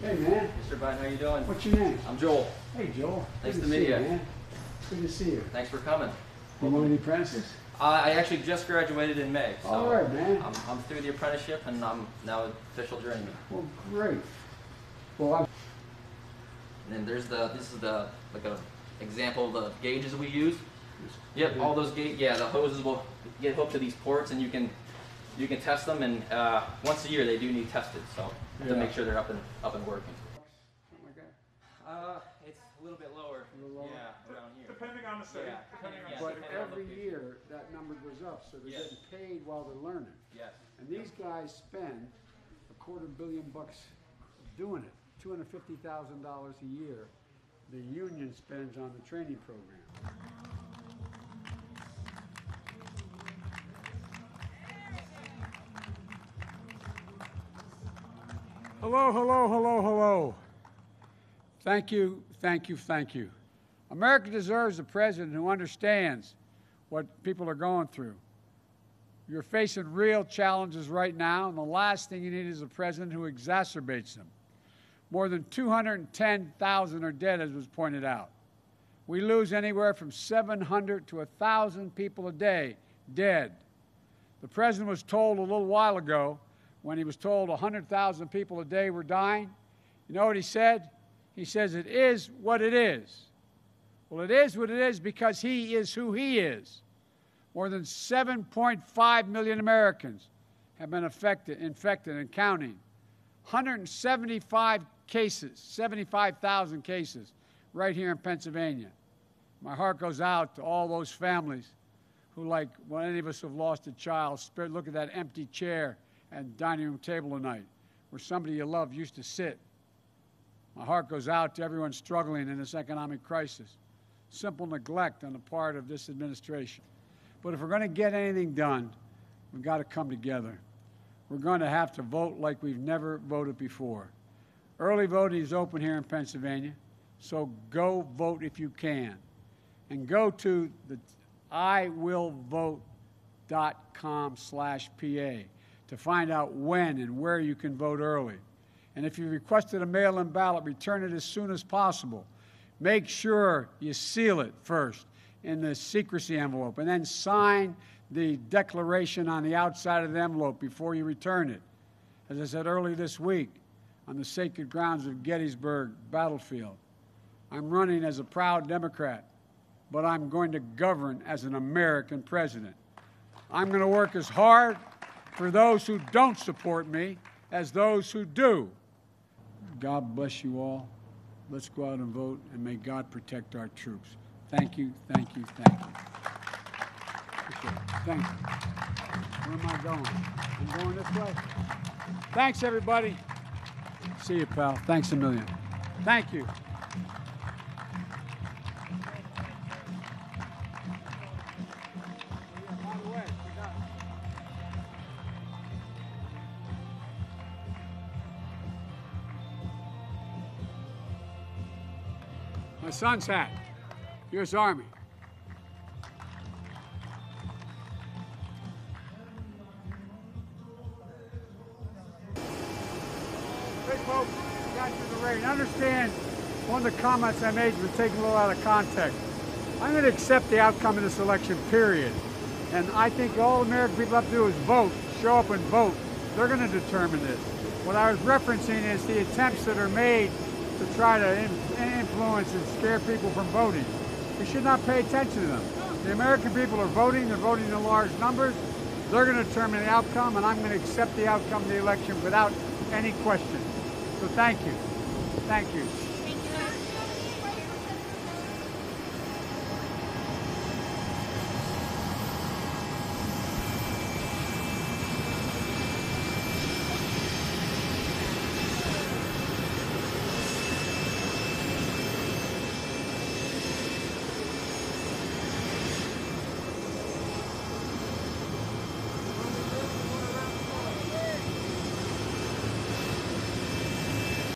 Hey, man. Mr. Biden, how you doing? What's your name? I'm Joel. Hey, Joel. Nice Good to meet you. Man. Good to see you. Thanks for coming. You one of the apprentices? I actually just graduated in May. So All right, man. I'm through the apprenticeship and I'm now an official journeyman. Well, great. Well, And then this is the like a example of the gauges we use. Yep, all those the hoses will get hooked to these ports, and you can test them. And once a year they do need tested, so to make sure they're up and working. It's a little bit lower. Yeah, around here. Depending on the city. Yeah, depending on but the every location. year that number goes up, so they're getting paid while they're learning. Yes. And these guys spend $250 million doing it. $250,000 a year the union spends on the training program. Hello, hello, hello, hello. Thank you, thank you, thank you. America deserves a president who understands what people are going through. You're facing real challenges right now, and the last thing you need is a president who exacerbates them. More than 210,000 are dead, as was pointed out. We lose anywhere from 700 to 1,000 people a day dead. The president was told a little while ago, when he was told 100,000 people a day were dying, you know what he said? He says, it is what it is. Well, it is what it is because he is who he is. More than 7.5 million Americans have been infected and counting. 175 cases, 75,000 cases right here in Pennsylvania. My heart goes out to all those families who, like when any of us have lost a child, look at that empty chair at the dining room table tonight where somebody you love used to sit. My heart goes out to everyone struggling in this economic crisis. Simple neglect on the part of this administration. But if we're going to get anything done, we've got to come together. We're going to have to vote like we've never voted before. Early voting is open here in Pennsylvania, so go vote if you can. And go to the iwillvote.com/PA to find out when and where you can vote early. And if you requested a mail-in ballot, return it as soon as possible. Make sure you seal it first in the secrecy envelope and then sign the declaration on the outside of the envelope before you return it. As I said earlier this week, on the sacred grounds of Gettysburg battlefield, I'm running as a proud Democrat, but I'm going to govern as an American president. I'm going to work as hard for those who don't support me as those who do. God bless you all. Let's go out and vote, and may God protect our troops. Thank you, thank you, thank you. Okay, thank you. Where am I going? I'm going this way. Thanks, everybody. See you, pal. Thanks a million. Thank you. My son's hat, U.S. Army. Hey folks, got through the rain. Understand, one of the comments I made was taken a little out of context. I'm going to accept the outcome of this election, period. And I think all American people have to do is vote, show up and vote. They're going to determine this. What I was referencing is the attempts that are made to try to influence and scare people from voting. We should not pay attention to them. The American people are voting. They're voting in large numbers. They're going to determine the outcome, and I'm going to accept the outcome of the election without any question. So thank you. Thank you.